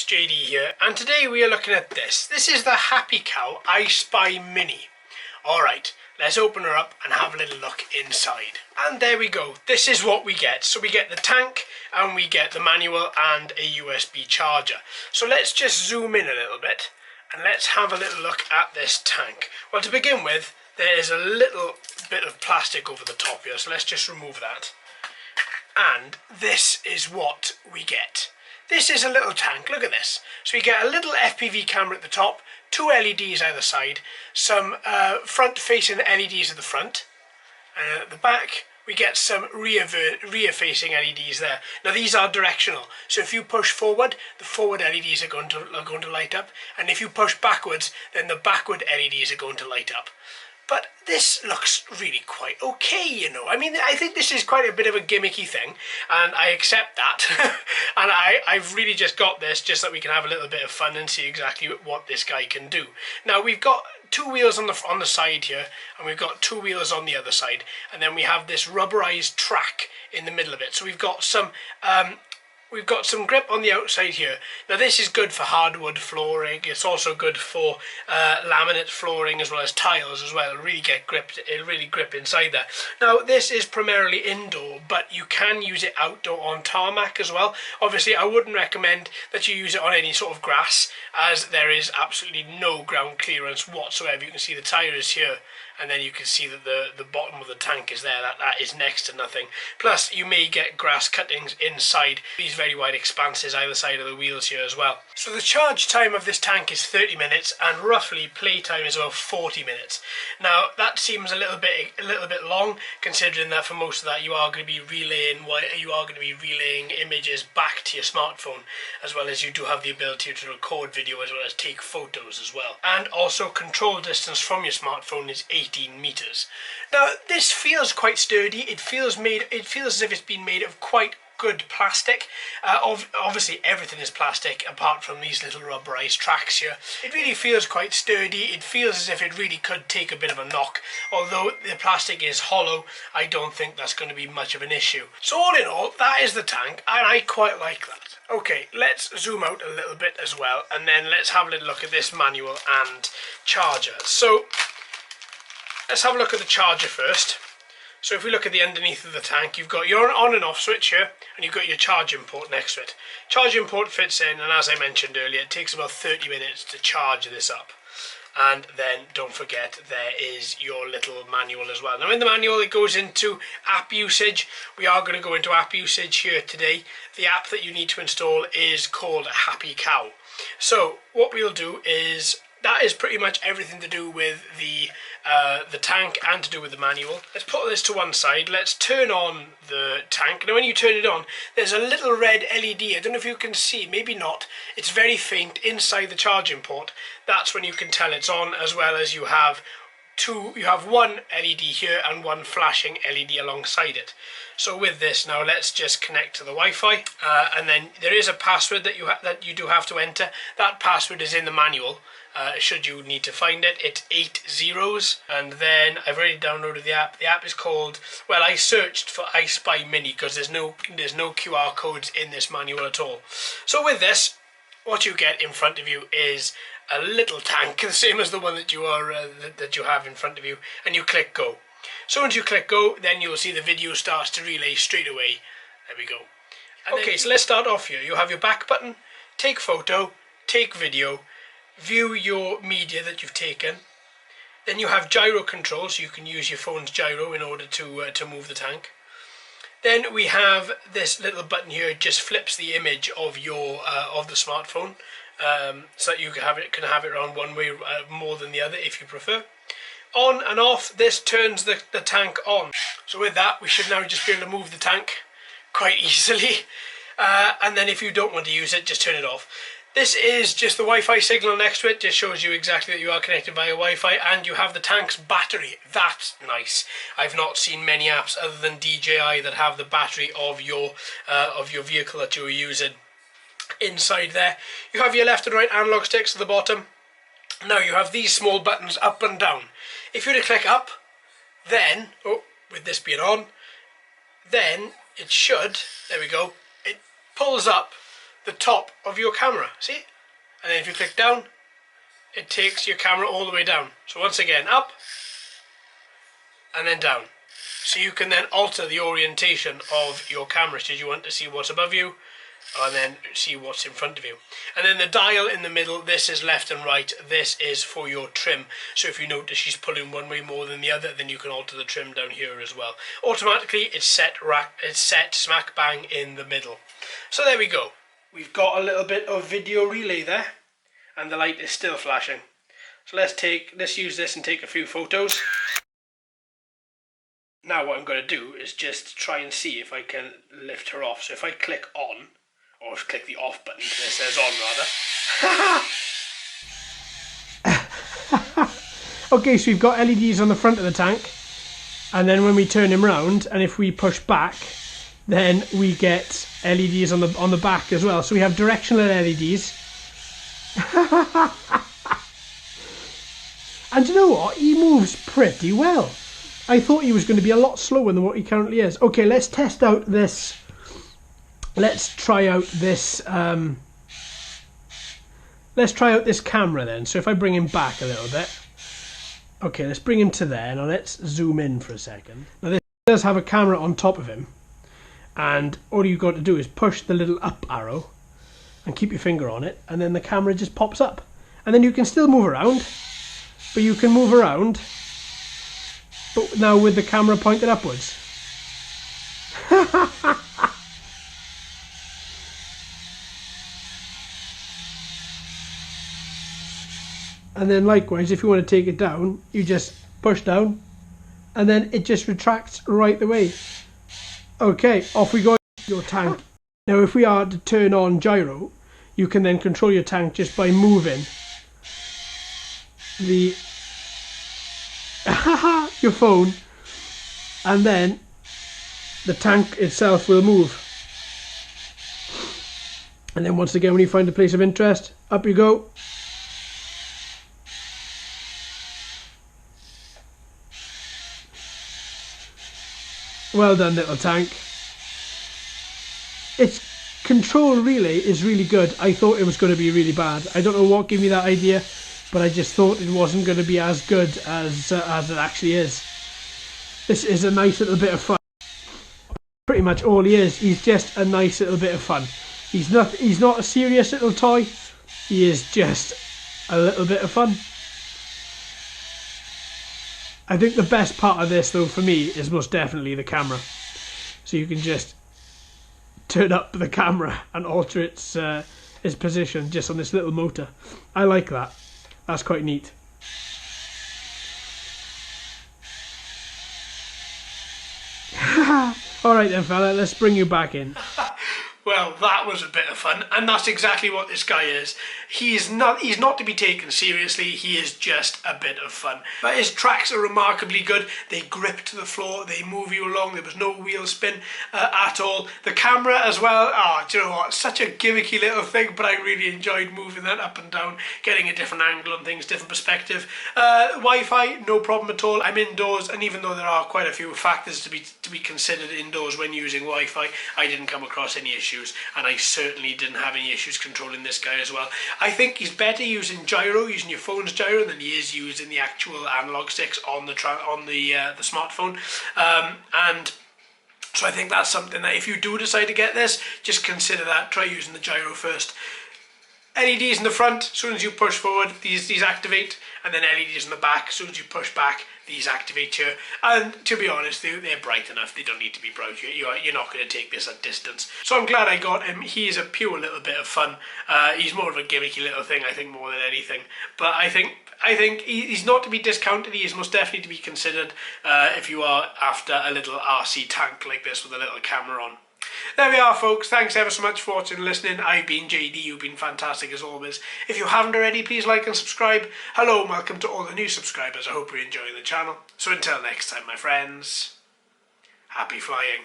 JD here, and today we are looking at this. This is the Happy Cow I Spy Mini. Alright, let's open her up and have a little look inside. And there we go, this is what we get. So we get the tank, and we get the manual and a USB charger. So let's just zoom in a little bit, and let's have a little look at this tank. Well, to begin with, there is a little bit of plastic over the top here, so let's just remove that. And this is what we get. This is a little tank, look at this. So you get a little FPV camera at the top, two LEDs either side, some front-facing LEDs at the front, and at the back we get some rear-facing LEDs there. Now these are directional, so if you push forward, the forward LEDs are going to light up, and if you push backwards, then the backward LEDs are going to light up. But this looks really quite okay, you know. I mean, I think this is quite a bit of a gimmicky thing, and I accept that. And I've really just got this just so that we can have a little bit of fun and see exactly what this guy can do. Now, we've got two wheels on the side here, and we've got two wheels on the other side, and then we have this rubberized track in the middle of it. So we've got some grip on the outside here. Now this is good for hardwood flooring. It's also good for laminate flooring as well as tiles as well. It'll really grip inside there. Now this is primarily indoor, but you can use it outdoor on tarmac as well. Obviously I wouldn't recommend that you use it on any sort of grass, as there is absolutely no ground clearance whatsoever. You can see the tyres here, and then you can see that the bottom of the tank is there. That is next to nothing. Plus you may get grass cuttings inside these very wide expanses either side of the wheels here as well. So the charge time of this tank is 30 minutes, and roughly play time is about 40 minutes. Now that seems a little bit long, considering that for most of that you are going to be relaying images back to your smartphone, as well as you do have the ability to record video as well as take photos as well. And also control distance from your smartphone is 18 meters. Now this feels quite sturdy. It feels as if it's been made of quite good plastic. Obviously everything is plastic apart from these little rubberized tracks here. It really feels quite sturdy. It feels as if it really could take a bit of a knock. Although the plastic is hollow, I don't think that's going to be much of an issue. So all in all, that is the tank, and I quite like that. Okay, let's zoom out a little bit as well, and then let's have a little look at this manual and charger. So let's have a look at the charger first. So if we look at the underneath of the tank, you've got your on and off switch here, and you've got your charging port next to it. Charging port fits in, and as I mentioned earlier, it takes about 30 minutes to charge this up. And then don't forget there is your little manual as well. Now in the manual it goes into app usage. We are going to go into app usage here today. The app that you need to install is called Happy Cow. So what we'll do is, that is pretty much everything to do with the tank and to do with the manual. Let's put this to one side. Let's turn on the tank. Now when you turn it on, there's a little red LED. I don't know if you can see, maybe not. It's very faint inside the charging port. That's when you can tell it's on, as well as you have one LED here and one flashing LED alongside it. So with this, now let's just connect to the Wi-Fi, and then there is a password that you do have to enter. That password is in the manual. Should you need to find it, it's 8 zeros. And then I've already downloaded the app. The app is called, well, I searched for I Spy Mini because there's no QR codes in this manual at all. So with this, what you get in front of you is a little tank, the same as the one that you have in front of you, and you click go. So once you click go, then you'll see the video starts to relay straight away. There we go. And okay, so let's start off here. You have your back button, take photo, take video, view your media that you've taken. Then you have gyro control, so you can use your phone's gyro in order to move the tank. Then we have this little button here. It just flips the image of the smartphone, so that you can have it around one way more than the other if you prefer. On and off, this turns the tank on. So with that, we should now just be able to move the tank quite easily. And then if you don't want to use it, just turn it off. This is just the Wi-Fi signal next to it. Just shows you exactly that you are connected via Wi-Fi, and you have the tank's battery. That's nice. I've not seen many apps other than DJI that have the battery of your vehicle that you're using inside there. You have your left and right analog sticks at the bottom. Now you have these small buttons up and down. If you were to click up, then, with this being on, then it should, there we go, it pulls up the top of your camera, see? And then if you click down, it takes your camera all the way down. So once again, up, and then down. So you can then alter the orientation of your camera should you want to see what's above you, and then see what's in front of you. And then the dial in the middle, this is left and right, this is for your trim. So if you notice she's pulling one way more than the other, then you can alter the trim down here as well. Automatically it's set smack bang in the middle. So there we go. We've got a little bit of video relay there, and the light is still flashing. So let's use this and take a few photos. Now what I'm going to do is just try and see if I can lift her off. So if I click on, or click the off button, this says on rather. Okay, so we've got LEDs on the front of the tank, and then when we turn him round, and if we push back, then we get LEDs on the back as well. So we have directional LEDs. And you know what? He moves pretty well. I thought he was going to be a lot slower than what he currently is. Okay, let's test out this. Let's try out this. Let's try out this camera then. So if I bring him back a little bit. Okay, let's bring him to there. Now let's zoom in for a second. Now this does have a camera on top of him, and all you've got to do is push the little up arrow and keep your finger on it, and then the camera just pops up. And then you can still move around, but you can move around. But now with the camera pointed upwards. And then likewise, if you want to take it down, you just push down, and then it just retracts right the way. Okay, off we go. Your tank. Now if we are to turn on gyro, you can then control your tank just by moving the your phone, and then the tank itself will move. And then once again, when you find a place of interest, up you go. Well done, little tank. Its control relay is really good. I thought it was going to be really bad. I don't know what gave me that idea, but I just thought it wasn't going to be as good as it actually is. This is a nice little bit of fun. Pretty much all he is. He's just a nice little bit of fun. He's not a serious little toy. He is just a little bit of fun. I think the best part of this, though, for me, is most definitely the camera. So you can just turn up the camera and alter its position just on this little motor. I like that. That's quite neat. Alright then, fella, let's bring you back in. Well, that was a bit of fun, and that's exactly what this guy is. He's not to be taken seriously, he is just a bit of fun. But his tracks are remarkably good. They grip to the floor, they move you along, there was no wheel spin at all. The camera as well, do you know what, such a gimmicky little thing, but I really enjoyed moving that up and down, getting a different angle on things, different perspective. Wi-Fi, no problem at all. I'm indoors, and even though there are quite a few factors to be considered indoors when using Wi-Fi, I didn't come across any issues. And I certainly didn't have any issues controlling this guy as well. I think he's better using gyro, using your phone's gyro, than he is using the actual analog sticks on the smartphone. And so I think that's something that if you do decide to get this, just consider that. Try using the gyro first. LEDs in the front, as soon as you push forward, these activate, and then LEDs in the back, as soon as you push back, these activate here. And to be honest, they're bright enough, they don't need to be bright. You're not going to take this at distance. So I'm glad I got him. He is a pure little bit of fun. He's more of a gimmicky little thing, I think, more than anything. But I think he's not to be discounted. He is most definitely to be considered if you are after a little RC tank like this with a little camera on. There we are, folks. Thanks ever so much for watching and listening. I've been JD. You've been fantastic as always. If you haven't already, please like and subscribe. Hello and welcome to all the new subscribers. I hope you're enjoying the channel. So until next time, my friends, happy flying.